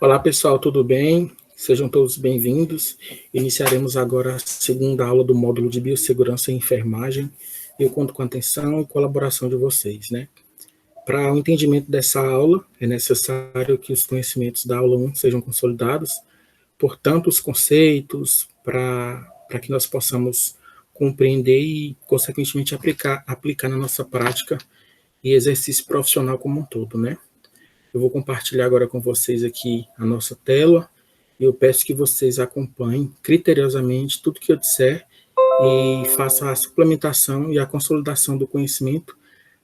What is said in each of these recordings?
Olá, pessoal, tudo bem? Sejam todos bem-vindos. Iniciaremos agora a segunda aula do módulo de Biossegurança e Enfermagem. Eu conto com a atenção e colaboração de vocês, né? Para o entendimento dessa aula, é necessário que os conhecimentos da aula 1 sejam consolidados, portanto, os conceitos, para que nós possamos compreender e, consequentemente, aplicar na nossa prática e exercício profissional como um todo, né? Eu vou compartilhar agora com vocês aqui a nossa tela e eu peço que vocês acompanhem criteriosamente tudo que eu disser e façam a suplementação e a consolidação do conhecimento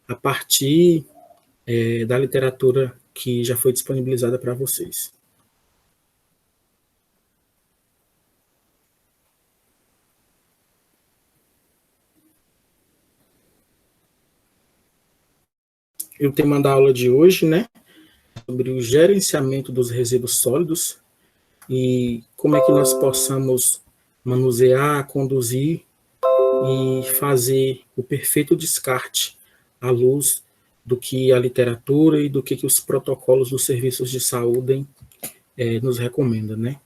a partir da literatura que já foi disponibilizada para vocês. E o tema da aula de hoje, né, sobre o gerenciamento dos resíduos sólidos e como é que nós possamos manusear, conduzir e fazer o perfeito descarte à luz do que a literatura e do que os protocolos dos serviços de saúde nos recomendam, né?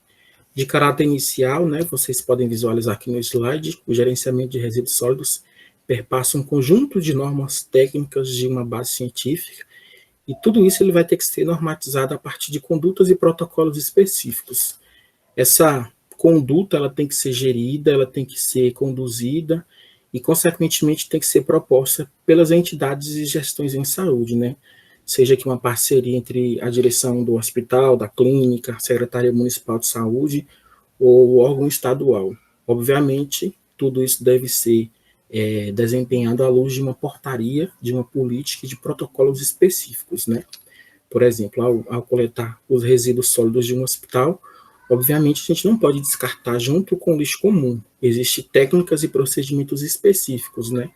De caráter inicial, né, vocês podem visualizar aqui no slide, o gerenciamento de resíduos sólidos perpassa um conjunto de normas técnicas de uma base científica, e tudo isso ele vai ter que ser normatizado a partir de condutas e protocolos específicos. Essa conduta ela tem que ser gerida, ela tem que ser conduzida e, consequentemente, tem que ser proposta pelas entidades e gestões em saúde, né? Seja que uma parceria entre a direção do hospital, da clínica, a Secretaria Municipal de Saúde ou o órgão estadual. Obviamente, tudo isso deve ser desempenhado à luz de uma portaria, de uma política e de protocolos específicos, né? Por exemplo, ao coletar os resíduos sólidos de um hospital, obviamente, a gente não pode descartar junto com o lixo comum. Existem técnicas e procedimentos específicos, né?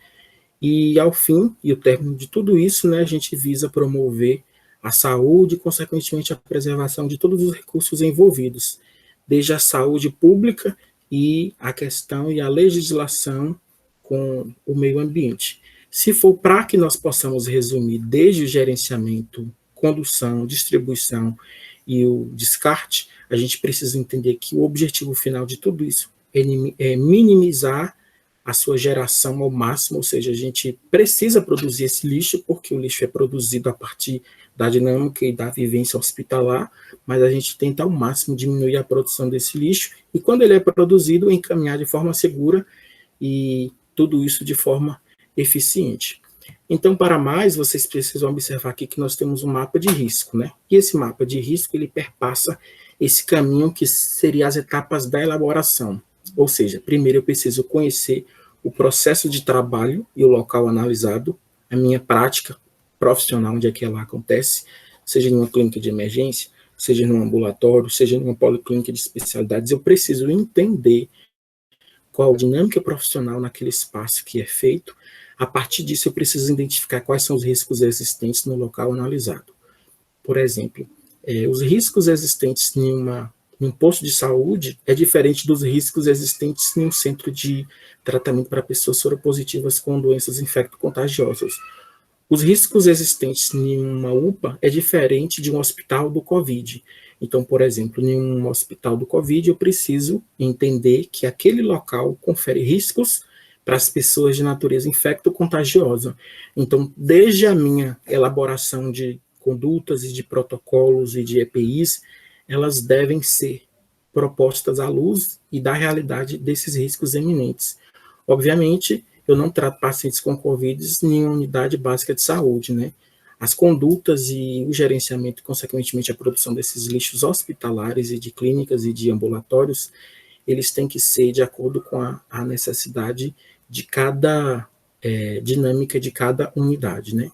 E, ao fim e o término de tudo isso, né, a gente visa promover a saúde e, consequentemente, a preservação de todos os recursos envolvidos, desde a saúde pública e a questão e a legislação com o meio ambiente. Se for para que nós possamos resumir desde o gerenciamento, condução, distribuição e o descarte, a gente precisa entender que o objetivo final de tudo isso é minimizar a sua geração ao máximo, ou seja, a gente precisa produzir esse lixo, porque o lixo é produzido a partir da dinâmica e da vivência hospitalar, mas a gente tenta ao máximo diminuir a produção desse lixo, e quando ele é produzido, encaminhar de forma segura e tudo isso de forma eficiente. Então, para mais, vocês precisam observar aqui que nós temos um mapa de risco, né? E esse mapa de risco, ele perpassa esse caminho que seria as etapas da elaboração. Ou seja, primeiro eu preciso conhecer o processo de trabalho e o local analisado, a minha prática profissional, onde é que ela acontece, seja em uma clínica de emergência, seja num ambulatório, seja numa policlínica de especialidades, eu preciso entender qual a dinâmica profissional naquele espaço que é feito. A partir disso, eu preciso identificar quais são os riscos existentes no local analisado. Por exemplo, os riscos existentes em um posto de saúde é diferente dos riscos existentes em um centro de tratamento para pessoas soropositivas com doenças infecto-contagiosas. Os riscos existentes em uma UPA é diferente de um hospital do COVID. Então, por exemplo, em um hospital do COVID, eu preciso entender que aquele local confere riscos para as pessoas de natureza infecto-contagiosa. Então, desde a minha elaboração de condutas e de protocolos e de EPIs, elas devem ser propostas à luz e da realidade desses riscos eminentes. Obviamente, eu não trato pacientes com Covid em uma unidade básica de saúde, né? As condutas e o gerenciamento, consequentemente, a produção desses lixos hospitalares e de clínicas e de ambulatórios, eles têm que ser de acordo com a necessidade de cada dinâmica de cada unidade, né?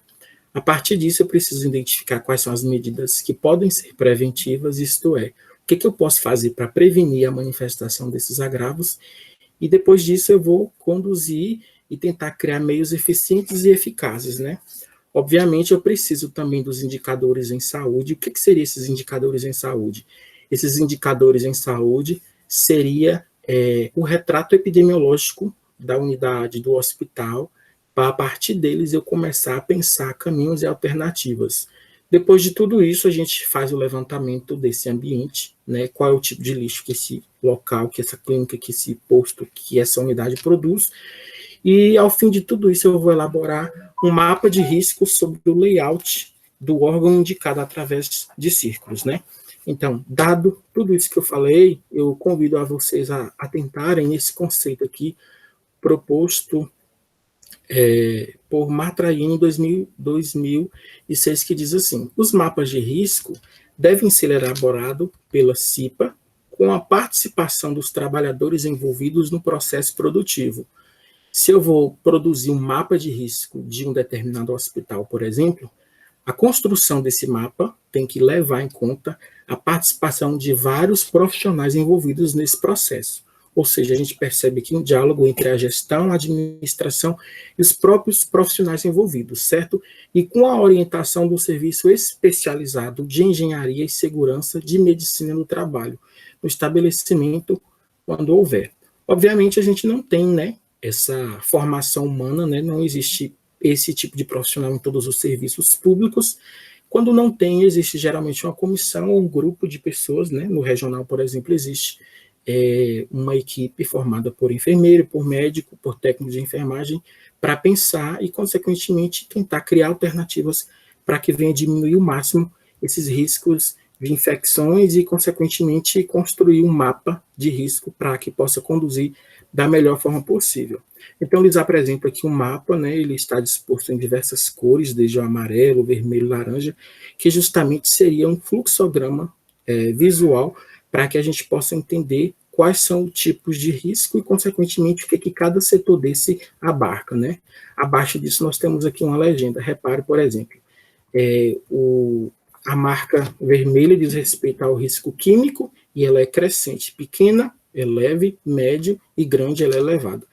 A partir disso, eu preciso identificar quais são as medidas que podem ser preventivas, isto é, o que eu posso fazer para prevenir a manifestação desses agravos, e depois disso eu vou conduzir e tentar criar meios eficientes e eficazes, né? Obviamente, eu preciso também dos indicadores em saúde. O que seriam esses indicadores em saúde? Esses indicadores em saúde seria o retrato epidemiológico da unidade, do hospital, para a partir deles eu começar a pensar caminhos e alternativas. Depois de tudo isso, a gente faz o levantamento desse ambiente, né? Qual é o tipo de lixo que esse local, que essa clínica, que esse posto, que essa unidade produz. E, ao fim de tudo isso, eu vou elaborar um mapa de risco sobre o layout do órgão indicado através de círculos, né? Então, dado tudo isso que eu falei, eu convido a vocês a atentarem esse conceito aqui proposto por Matraini em 2006, que diz assim: os mapas de risco devem ser elaborados pela CIPA com a participação dos trabalhadores envolvidos no processo produtivo. Se eu vou produzir um mapa de risco de um determinado hospital, por exemplo, a construção desse mapa tem que levar em conta a participação de vários profissionais envolvidos nesse processo. Ou seja, a gente percebe aqui um diálogo entre a gestão, a administração e os próprios profissionais envolvidos, certo? E com a orientação do serviço especializado de engenharia e segurança de medicina do trabalho, no estabelecimento, quando houver. Obviamente, a gente não tem, né, essa formação humana, né, não existe esse tipo de profissional em todos os serviços públicos. Quando não tem, existe geralmente uma comissão ou um grupo de pessoas, né? No regional, por exemplo, existe uma equipe formada por enfermeiro, por médico, por técnico de enfermagem, para pensar e, consequentemente, tentar criar alternativas para que venha diminuir o máximo esses riscos de infecções e, consequentemente, construir um mapa de risco para que possa conduzir da melhor forma possível. Então, eles apresentam aqui um mapa, né? Ele está disposto em diversas cores, desde o amarelo, vermelho, laranja, que justamente seria um fluxograma visual para que a gente possa entender quais são os tipos de risco e, consequentemente, o que cada setor desse abarca, né? Abaixo disso, nós temos aqui uma legenda. Repare, por exemplo, a marca vermelha diz respeito ao risco químico e ela é crescente, pequena, é leve, médio e grande, ela é elevada.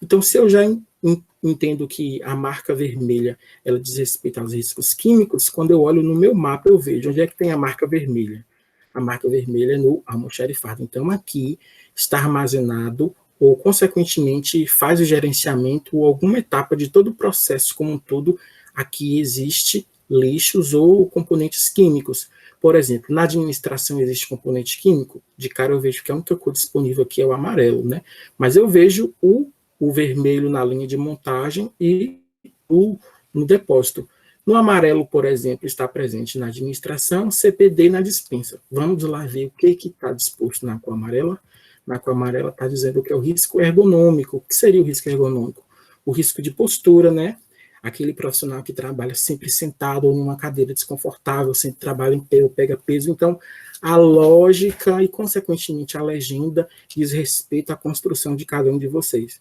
Então, se eu já entendo que a marca vermelha ela diz respeito aos riscos químicos, quando eu olho no meu mapa, eu vejo onde é que tem a marca vermelha. A marca vermelha é no almoxarifado. Então, aqui está armazenado ou, consequentemente, faz o gerenciamento ou alguma etapa de todo o processo como um todo. Aqui existe lixos ou componentes químicos. Por exemplo, na administração existe componente químico? De cara eu vejo que a única cor disponível aqui é o amarelo, né? Mas eu vejo o vermelho na linha de montagem e no depósito. No amarelo, por exemplo, está presente na administração, CPD na dispensa. Vamos lá ver o que está disposto na cor amarela. Na cor amarela está dizendo que é o risco ergonômico. O que seria o risco ergonômico? O risco de postura, né? Aquele profissional que trabalha sempre sentado ou numa cadeira desconfortável, sempre trabalha em pé ou pega peso. Então, a lógica e, consequentemente, a legenda diz respeito à construção de cada um de vocês.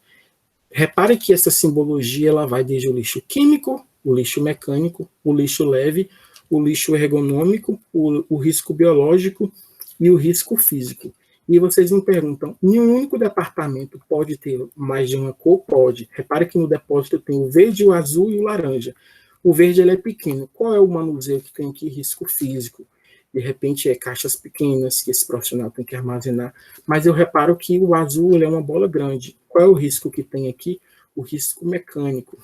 Repare que essa simbologia ela vai desde o lixo químico, o lixo mecânico, o lixo leve, o lixo ergonômico, o risco biológico e o risco físico. E vocês me perguntam, em um único departamento pode ter mais de uma cor? Pode. Repare que no depósito tem o verde, o azul e o laranja. O verde ele é pequeno. Qual é o manuseio que tem aqui? Risco físico. De repente, caixas pequenas que esse profissional tem que armazenar. Mas eu reparo que o azul ele é uma bola grande. Qual é o risco que tem aqui? O risco mecânico.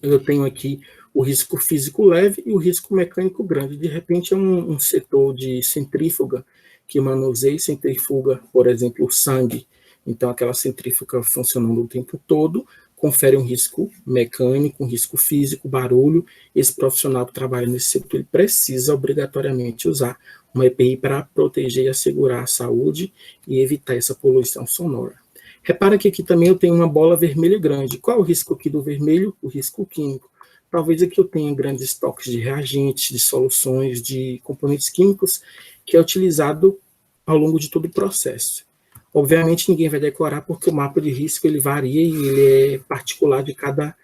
Eu tenho aqui o risco físico leve e o risco mecânico grande. De repente, é um setor de centrífuga que manuseia e centrifuga, por exemplo, o sangue. Então, aquela centrífuga funcionando o tempo todo, confere um risco mecânico, um risco físico, barulho. Esse profissional que trabalha nesse setor, ele precisa obrigatoriamente usar uma EPI para proteger e assegurar a saúde e evitar essa poluição sonora. Repara que aqui também eu tenho uma bola vermelha grande. Qual é o risco aqui do vermelho? O risco químico. Talvez aqui eu tenha grandes estoques de reagentes, de soluções, de componentes químicos, que é utilizado ao longo de todo o processo. Obviamente, ninguém vai decorar, porque o mapa de risco ele varia e ele é particular de cada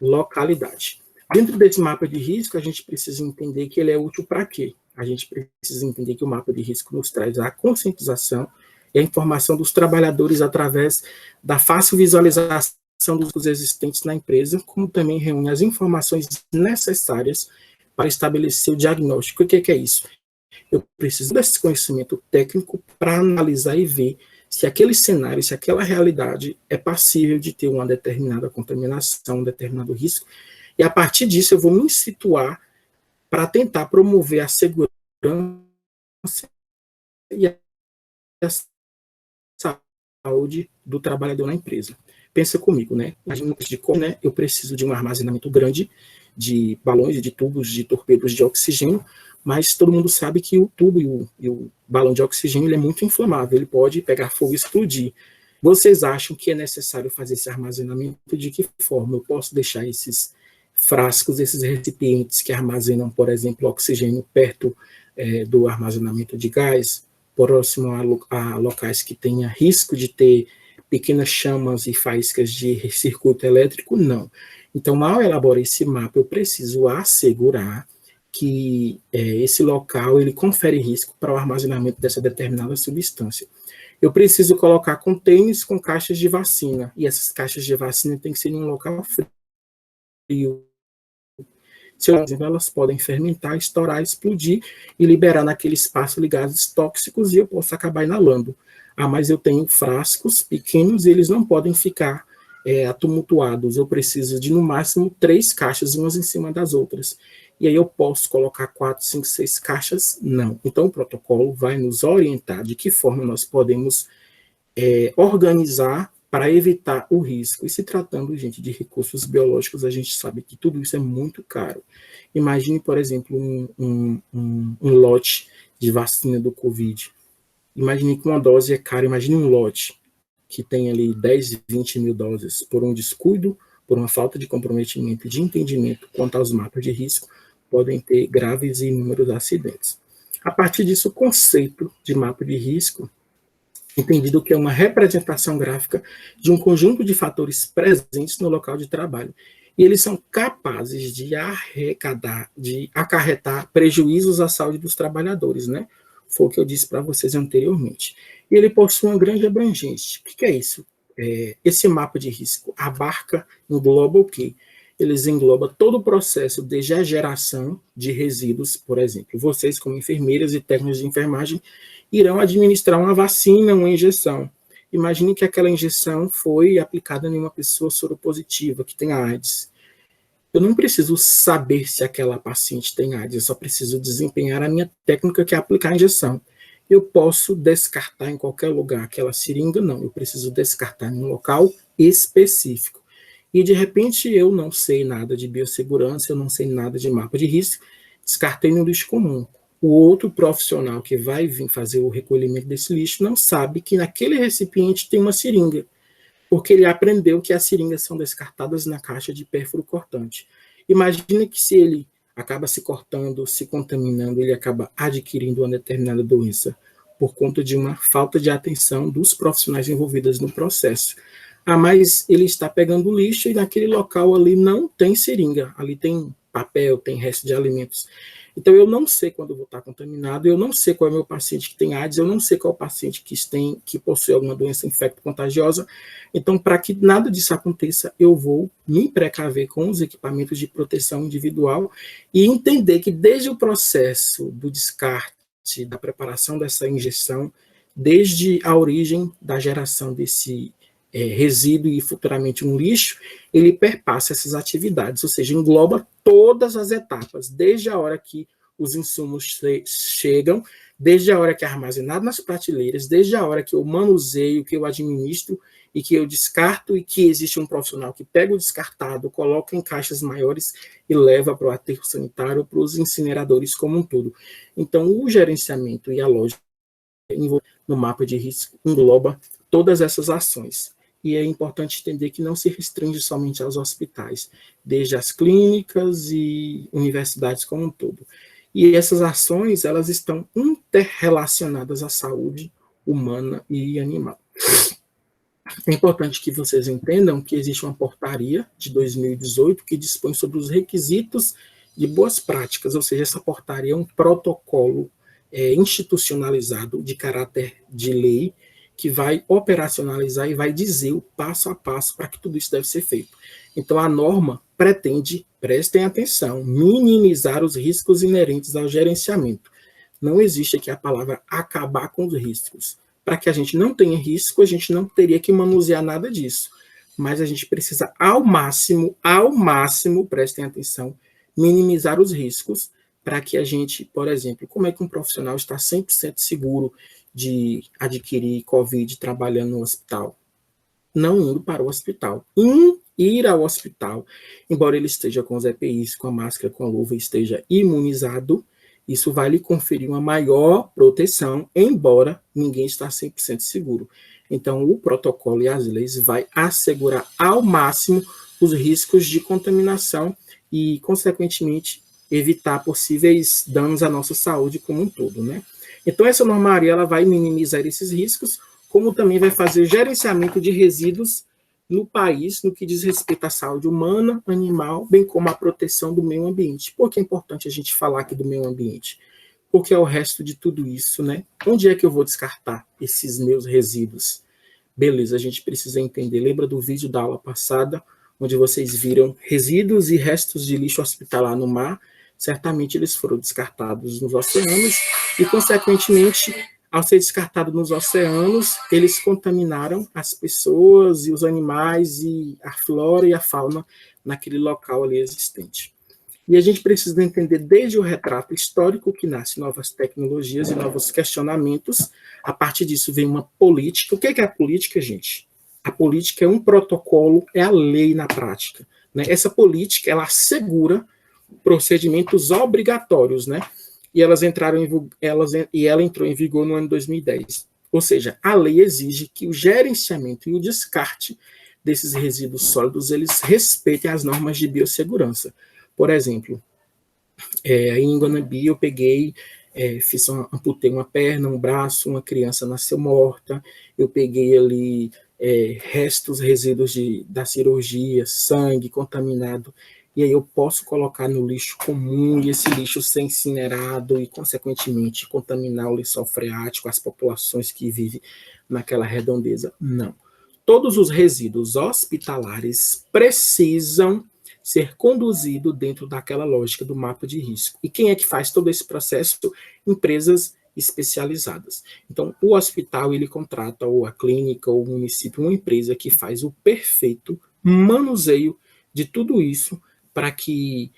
localidade. Dentro desse mapa de risco, a gente precisa entender que ele é útil para quê? A gente precisa entender que o mapa de risco nos traz a conscientização e a informação dos trabalhadores através da fácil visualização dos riscos existentes na empresa, como também reúne as informações necessárias para estabelecer o diagnóstico. O que é isso? Eu preciso desse conhecimento técnico para analisar e ver se aquele cenário, se aquela realidade é passível de ter uma determinada contaminação, um determinado risco, e a partir disso eu vou me situar para tentar promover a segurança e a saúde do trabalhador na empresa. Pensa comigo, né? Né? Eu preciso de um armazenamento grande de balões, de tubos, de torpedos de oxigênio, mas todo mundo sabe que o tubo e o balão de oxigênio ele é muito inflamável, ele pode pegar fogo e explodir. Vocês acham que é necessário fazer esse armazenamento? De que forma eu posso deixar esses frascos, esses recipientes que armazenam, por exemplo, oxigênio perto do armazenamento de gás, próximo a locais que tenha risco de ter pequenas chamas e faíscas de circuito elétrico? Não. Então, ao elaborar esse mapa, eu preciso assegurar que esse local ele confere risco para o armazenamento dessa determinada substância. Eu preciso colocar contêineres com caixas de vacina, e essas caixas de vacina têm que ser em um local frio. Se elas podem fermentar, estourar, explodir e liberar naquele espaço gases tóxicos e eu posso acabar inalando. Mas eu tenho frascos pequenos e eles não podem ficar tumultuados. Eu preciso de, no máximo, 3 caixas, umas em cima das outras. E aí eu posso colocar 4, 5, 6 caixas? Não. Então, o protocolo vai nos orientar de que forma nós podemos organizar para evitar o risco. E se tratando, gente, de recursos biológicos, a gente sabe que tudo isso é muito caro. Imagine, por exemplo, um lote de vacina do Covid. Imagine que uma dose é cara, imagine um lote que tem ali 10, 20 mil doses por um descuido, por uma falta de comprometimento, de entendimento quanto aos mapas de risco, podem ter graves e inúmeros acidentes. A partir disso, o conceito de mapa de risco entendido que é uma representação gráfica de um conjunto de fatores presentes no local de trabalho. E eles são capazes de acarretar prejuízos à saúde dos trabalhadores, né? Foi o que eu disse para vocês anteriormente. E ele possui uma grande abrangência. O que é isso? Esse mapa de risco engloba o quê? Eles englobam todo o processo desde a geração de resíduos, por exemplo. Vocês, como enfermeiras e técnicos de enfermagem, irão administrar uma vacina, uma injeção. Imagine que aquela injeção foi aplicada em uma pessoa soropositiva, que tem AIDS. Eu não preciso saber se aquela paciente tem AIDS, eu só preciso desempenhar a minha técnica, que é aplicar a injeção. Eu posso descartar em qualquer lugar aquela seringa? Não, eu preciso descartar em um local específico. E, de repente, eu não sei nada de biossegurança, eu não sei nada de mapa de risco, descartei no lixo comum. O outro profissional que vai vir fazer o recolhimento desse lixo não sabe que naquele recipiente tem uma seringa, porque ele aprendeu que as seringas são descartadas na caixa de pérfuro cortante. Imagina que se ele acaba se cortando, se contaminando, ele acaba adquirindo uma determinada doença por conta de uma falta de atenção dos profissionais envolvidos no processo. Mas ele está pegando lixo e naquele local ali não tem seringa, ali tem papel, tem resto de alimentos. Então, eu não sei quando eu vou estar contaminado, eu não sei qual é o meu paciente que tem AIDS, eu não sei qual é o paciente que possui alguma doença infecto-contagiosa. Então, para que nada disso aconteça, eu vou me precaver com os equipamentos de proteção individual e entender que desde o processo do descarte, da preparação dessa injeção, desde a origem da geração desse resíduo e futuramente um lixo, ele perpassa essas atividades, ou seja, engloba todas as etapas, desde a hora que os insumos chegam, desde a hora que é armazenado nas prateleiras, desde a hora que eu manuseio, que eu administro e que eu descarto, e que existe um profissional que pega o descartado, coloca em caixas maiores e leva para o aterro sanitário, para os incineradores como um todo. Então, o gerenciamento e a lógica no mapa de risco engloba todas essas ações. E é importante entender que não se restringe somente aos hospitais, desde as clínicas e universidades como um todo. E essas ações, elas estão interrelacionadas à saúde humana e animal. É importante que vocês entendam que existe uma portaria de 2018 que dispõe sobre os requisitos de boas práticas, ou seja, essa portaria é um protocolo institucionalizado de caráter de lei, que vai operacionalizar e vai dizer o passo a passo para que tudo isso deve ser feito. Então, a norma pretende, prestem atenção, minimizar os riscos inerentes ao gerenciamento. Não existe aqui a palavra acabar com os riscos. Para que a gente não tenha risco, a gente não teria que manusear nada disso. Mas a gente precisa, ao máximo, prestem atenção, minimizar os riscos, para que a gente, por exemplo, como é que um profissional está 100% seguro de adquirir Covid trabalhando no hospital? Não indo para o hospital. Ir ao hospital, embora ele esteja com os EPIs, com a máscara, com a luva, esteja imunizado, isso vai lhe conferir uma maior proteção, embora ninguém está 100% seguro. Então, o protocolo e as leis vai assegurar ao máximo os riscos de contaminação e, consequentemente, evitar possíveis danos à nossa saúde como um todo, né? Então, essa normaria ela vai minimizar esses riscos, como também vai fazer gerenciamento de resíduos no país, no que diz respeito à saúde humana, animal, bem como à proteção do meio ambiente. Por que é importante a gente falar aqui do meio ambiente? Porque é o resto de tudo isso, né? Onde é que eu vou descartar esses meus resíduos? Beleza, a gente precisa entender. Lembra do vídeo da aula passada, onde vocês viram resíduos e restos de lixo hospitalar no mar? Certamente eles foram descartados nos oceanos e, consequentemente, ao ser descartado nos oceanos, eles contaminaram as pessoas e os animais e a flora e a fauna naquele local ali existente. E a gente precisa entender desde o retrato histórico que nasce novas tecnologias e novos questionamentos. A partir disso vem uma política. O que é a política, gente? A política é um protocolo, é a lei na prática, né? Essa política, ela assegura procedimentos obrigatórios, né? E ela entrou em vigor no ano 2010. Ou seja, a lei exige que o gerenciamento e o descarte desses resíduos sólidos, eles respeitem as normas de biossegurança. Por exemplo, em Guanabi eu amputei uma perna, um braço, uma criança nasceu morta, eu peguei ali resíduos da cirurgia, sangue contaminado, e aí eu posso colocar no lixo comum e esse lixo ser incinerado e, consequentemente, contaminar o lençol freático, as populações que vivem naquela redondeza. Não. Todos os resíduos hospitalares precisam ser conduzido dentro daquela lógica do mapa de risco. E quem é que faz todo esse processo? Empresas especializadas. Então, o hospital, ele contrata, ou a clínica, ou o município, uma empresa que faz o perfeito manuseio de tudo isso para que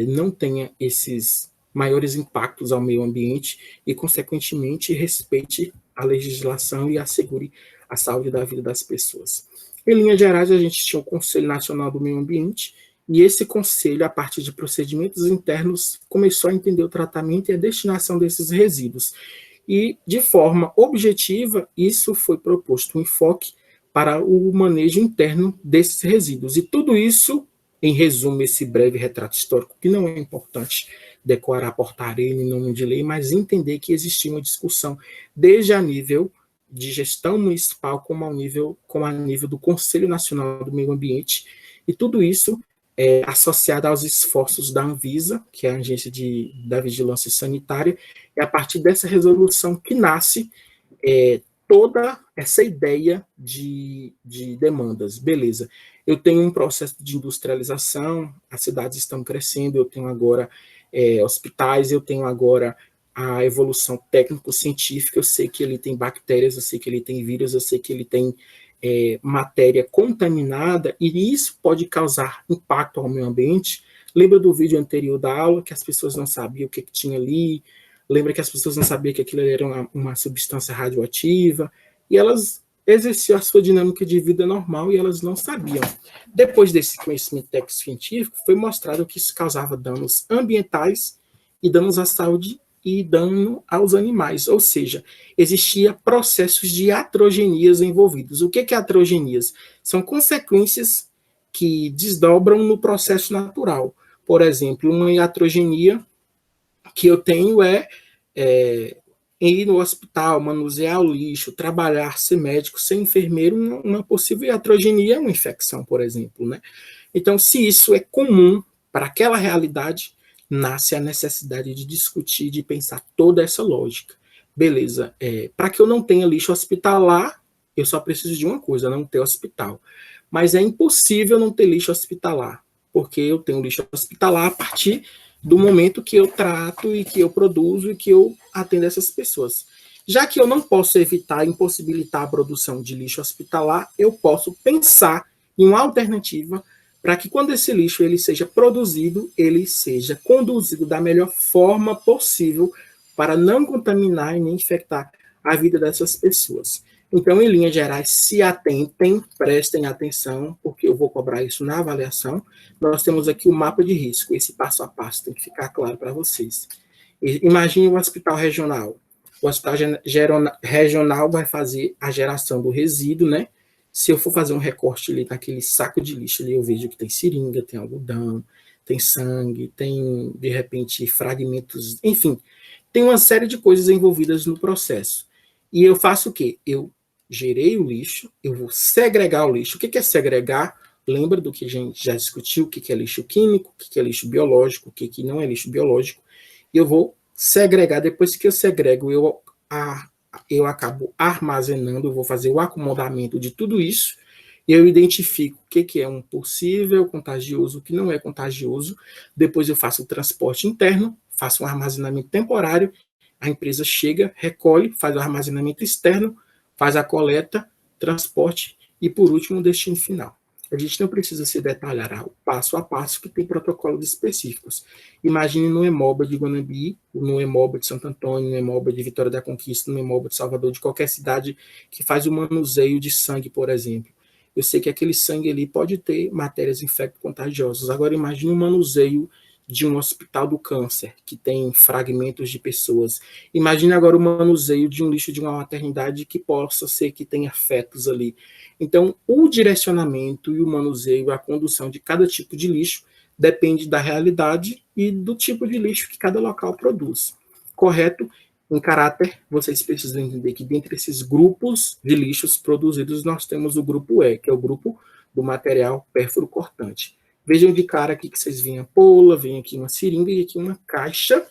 não tenha esses maiores impactos ao meio ambiente e, consequentemente, respeite a legislação e assegure a saúde da vida das pessoas. Em linhas gerais, a gente tinha o Conselho Nacional do Meio Ambiente, e esse conselho, a partir de procedimentos internos, começou a entender o tratamento e a destinação desses resíduos. E, de forma objetiva, isso foi proposto um enfoque para o manejo interno desses resíduos. E tudo isso, em resumo, esse breve retrato histórico, que não é importante decorar portaria em nome de lei, mas entender que existia uma discussão desde a nível de gestão municipal como a nível do Conselho Nacional do Meio Ambiente, e tudo isso associado aos esforços da Anvisa, que é a Agência da Vigilância Sanitária, e a partir dessa resolução que nasce toda essa ideia de demandas. Beleza, eu tenho um processo de industrialização, as cidades estão crescendo, eu tenho agora hospitais, eu tenho agora a evolução técnico-científica, eu sei que ele tem bactérias, eu sei que ele tem vírus, eu sei que ele tem matéria contaminada, e isso pode causar impacto ao meio ambiente. Lembra do vídeo anterior da aula, que as pessoas não sabiam o que tinha ali, lembra que as pessoas não sabiam que aquilo era uma substância radioativa, e elas exerciam a sua dinâmica de vida normal, e elas não sabiam. Depois desse conhecimento técnico-científico, foi mostrado que isso causava danos ambientais e danos à saúde e dano aos animais, ou seja, existia processos de iatrogenias envolvidos. O que é iatrogenias? São consequências que desdobram no processo natural. Por exemplo, uma iatrogenia que eu tenho ir no hospital, manusear o lixo, trabalhar, ser médico, ser enfermeiro. Uma possível iatrogenia é uma infecção, por exemplo, né? Então, se isso é comum para aquela realidade, nasce a necessidade de discutir, de pensar toda essa lógica. Beleza, para que eu não tenha lixo hospitalar, eu só preciso de uma coisa, não ter hospital. Mas é impossível não ter lixo hospitalar, porque eu tenho lixo hospitalar a partir do momento que eu trato e que eu produzo e que eu atendo essas pessoas. Já que eu não posso evitar, impossibilitar a produção de lixo hospitalar, eu posso pensar em uma alternativa para que quando esse lixo ele seja produzido, ele seja conduzido da melhor forma possível para não contaminar e nem infectar a vida dessas pessoas. Então, em linhas gerais, se atentem, prestem atenção, porque eu vou cobrar isso na avaliação. Nós temos aqui o mapa de risco, esse passo a passo tem que ficar claro para vocês. Imagine um hospital regional. O hospital regional vai fazer a geração do resíduo, né? Se eu for fazer um recorte ali naquele saco de lixo ali, eu vejo que tem seringa, tem algodão, tem sangue, tem, de repente, fragmentos, enfim, tem uma série de coisas envolvidas no processo. E eu faço o quê? Eu gerei o lixo, eu vou segregar o lixo. O que é segregar? Lembra do que a gente já discutiu, o que é lixo químico, o que é lixo biológico, o que não é lixo biológico. E eu vou segregar. Depois que eu segrego, eu acabo armazenando, eu vou fazer o acomodamento de tudo isso, e eu identifico o que é um possível contagioso, o que não é contagioso. Depois eu faço o transporte interno, faço um armazenamento temporário, a empresa chega, recolhe, faz o armazenamento externo, faz a coleta, transporte e, por último, o destino final. A gente não precisa se detalhar o passo a passo, que tem protocolos específicos. Imagine no Hemoba de Guanambi, no Hemoba de Santo Antônio, no Hemoba de Vitória da Conquista, no Hemoba de Salvador, de qualquer cidade que faz o manuseio de sangue, por exemplo. Eu sei que aquele sangue ali pode ter matérias infecto-contagiosas. Agora, imagine um manuseio de um hospital do câncer, que tem fragmentos de pessoas. Imagine agora o manuseio de um lixo de uma maternidade que possa ser que tenha fetos ali. Então, o direcionamento e o manuseio, a condução de cada tipo de lixo depende da realidade e do tipo de lixo que cada local produz. Correto? Em caráter, vocês precisam entender que dentre esses grupos de lixos produzidos, nós temos o grupo E, que é o grupo do material pérfuro cortante. Vejam de cara aqui que vocês veem a pola, vem aqui uma seringa e aqui uma caixa,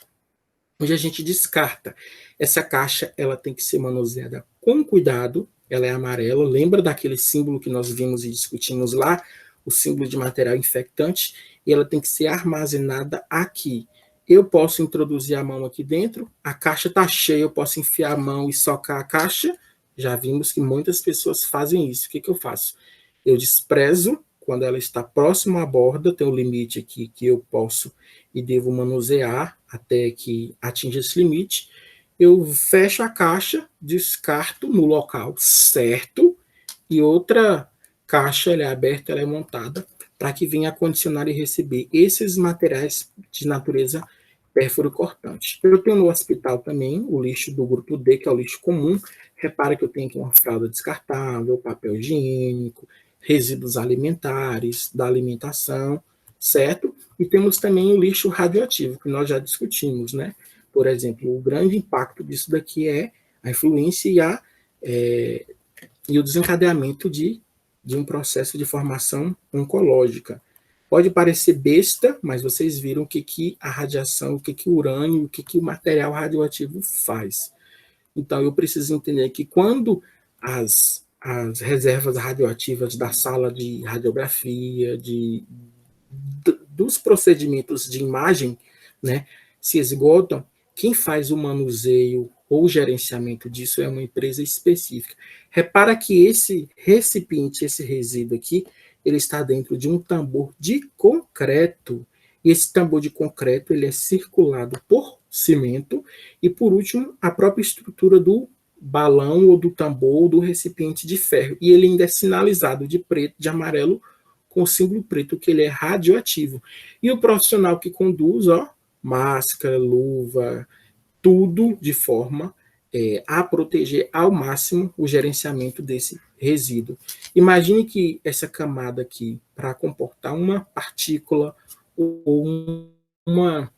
onde a gente descarta. Essa caixa ela tem que ser manuseada com cuidado, ela é amarela, lembra daquele símbolo que nós vimos e discutimos lá, o símbolo de material infectante, e ela tem que ser armazenada aqui. Eu posso introduzir a mão aqui dentro, a caixa está cheia, eu posso enfiar a mão e socar a caixa, já vimos que muitas pessoas fazem isso. O que eu faço? Eu desprezo quando ela está próxima à borda, tem um limite aqui que eu posso e devo manusear até que atinja esse limite. Eu fecho a caixa, descarto no local certo, e outra caixa ela é aberta, ela é montada, para que venha acondicionar e receber esses materiais de natureza pérfuro cortante. Eu tenho no hospital também o lixo do grupo D, que é o lixo comum. Repara que eu tenho aqui uma fralda descartável, papel higiênico, resíduos alimentares, da alimentação, certo? E temos também o lixo radioativo, que nós já discutimos, né? Por exemplo, o grande impacto disso daqui é a influência e o desencadeamento de um processo de formação oncológica. Pode parecer besta, mas vocês viram o que a radiação, o que o urânio, o que o material radioativo faz. Então, eu preciso entender que quando as reservas radioativas da sala de radiografia, dos procedimentos de imagem, né, se esgotam, quem faz o manuseio ou gerenciamento disso é uma empresa específica. Repara que esse recipiente, esse resíduo aqui, ele está dentro de um tambor de concreto. E esse tambor de concreto ele é circulado por cimento e, por último, a própria estrutura do balão ou do tambor ou do recipiente de ferro. E ele ainda é sinalizado de preto, de amarelo, com o símbolo preto, que ele é radioativo. E o profissional que conduz, ó, máscara, luva, tudo de forma a proteger ao máximo o gerenciamento desse resíduo. Imagine que essa camada aqui, para comportar uma partícula ou uma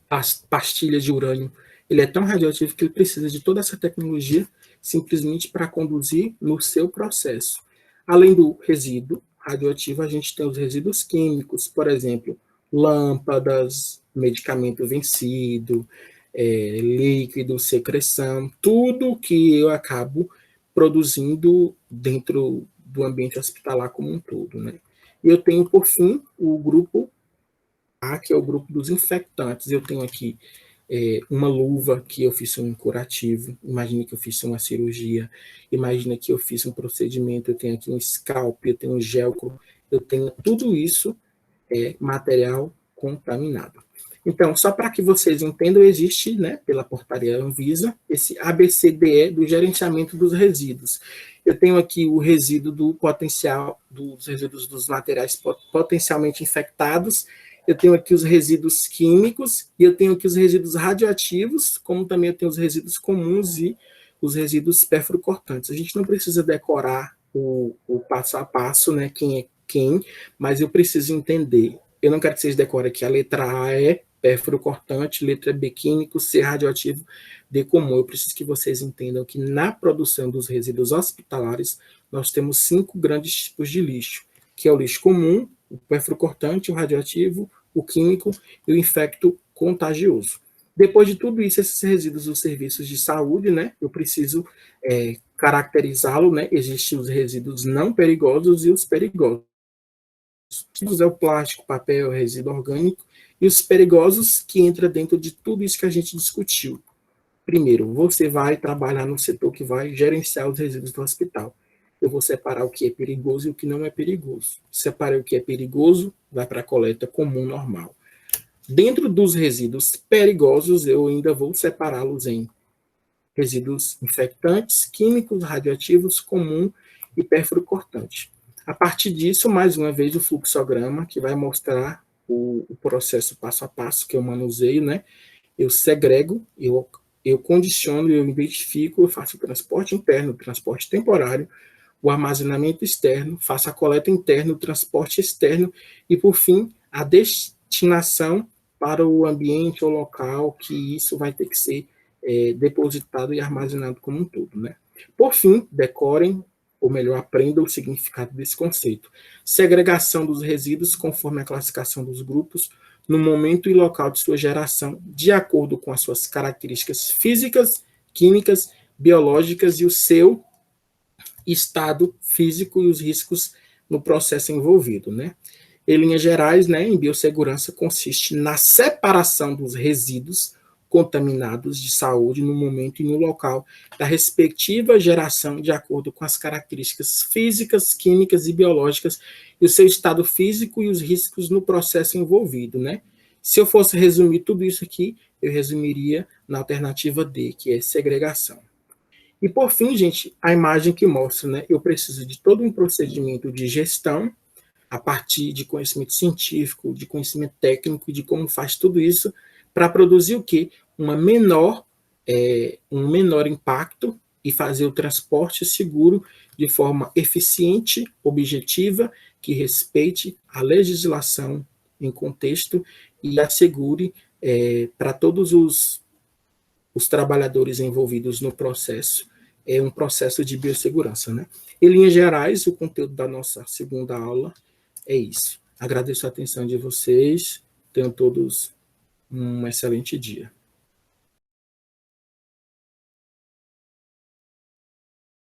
pastilha de urânio, ele é tão radioativo que ele precisa de toda essa tecnologia simplesmente para conduzir no seu processo. Além do resíduo radioativo, a gente tem os resíduos químicos, por exemplo, lâmpadas, medicamento vencido, líquido, secreção, tudo que eu acabo produzindo dentro do ambiente hospitalar como um todo, né? E eu tenho, por fim, o grupo A, que é o grupo dos infectantes. Eu tenho aqui uma luva que eu fiz um curativo, imagine que eu fiz uma cirurgia, imagine que eu fiz um procedimento, eu tenho aqui um scalp, eu tenho um gelcro, eu tenho tudo isso é material contaminado. Então, só para que vocês entendam, existe, né, pela portaria Anvisa, esse ABCDE do gerenciamento dos resíduos. Eu tenho aqui o resíduo do potencial, dos resíduos dos materiais potencialmente infectados, eu tenho aqui os resíduos químicos, e eu tenho aqui os resíduos radioativos, como também eu tenho os resíduos comuns e os resíduos perfluorocortantes. A gente não precisa decorar o passo a passo, né, quem é quem, mas eu preciso entender. Eu não quero que vocês decorem aqui. A letra A é perfluorocortante, letra B químico, C radioativo, D comum. Eu preciso que vocês entendam que na produção dos resíduos hospitalares nós temos 5 grandes tipos de lixo, que é o lixo comum, o perfluorocortante, o radioativo, o químico e o infecto contagioso. Depois de tudo isso, esses resíduos dos serviços de saúde, né, eu preciso caracterizá-lo, né? Existem os resíduos não perigosos e os perigosos. É o plástico, papel, resíduo orgânico, e os perigosos que entra dentro de tudo isso que a gente discutiu. Primeiro, você vai trabalhar no setor que vai gerenciar os resíduos do hospital. Eu vou separar o que é perigoso e o que não é perigoso. Separei o que é perigoso, vai para a coleta comum normal. Dentro dos resíduos perigosos, eu ainda vou separá-los em resíduos infectantes, químicos, radioativos, comum e perfluorocortante. A partir disso, mais uma vez, o fluxograma, que vai mostrar o processo passo a passo que eu manuseio, né? Eu segrego, eu condiciono, eu identifico, eu faço o transporte interno, o transporte temporário, o armazenamento externo, faço a coleta interna, o transporte externo e, por fim, a destinação para o ambiente ou local que isso vai ter que ser depositado e armazenado como um todo, né? Por fim, decorem, ou melhor, aprendam o significado desse conceito. Segregação dos resíduos conforme a classificação dos grupos, no momento e local de sua geração, de acordo com as suas características físicas, químicas, biológicas e o seu estado físico e os riscos no processo envolvido, né? Em linhas gerais, né, em biossegurança consiste na separação dos resíduos contaminados de saúde no momento e no local da respectiva geração de acordo com as características físicas, químicas e biológicas e o seu estado físico e os riscos no processo envolvido, né? Se eu fosse resumir tudo isso aqui, eu resumiria na alternativa D, que é segregação. E por fim, gente, a imagem que mostra, né? Eu preciso de todo um procedimento de gestão a partir de conhecimento científico, de conhecimento técnico, de como faz tudo isso, para produzir o quê? Um menor impacto e fazer o transporte seguro de forma eficiente, objetiva, que respeite a legislação em contexto e assegure para todos os trabalhadores envolvidos no processo um processo de biossegurança, né? Em linhas gerais, o conteúdo da nossa segunda aula é isso. Agradeço a atenção de vocês. Tenham todos um excelente dia.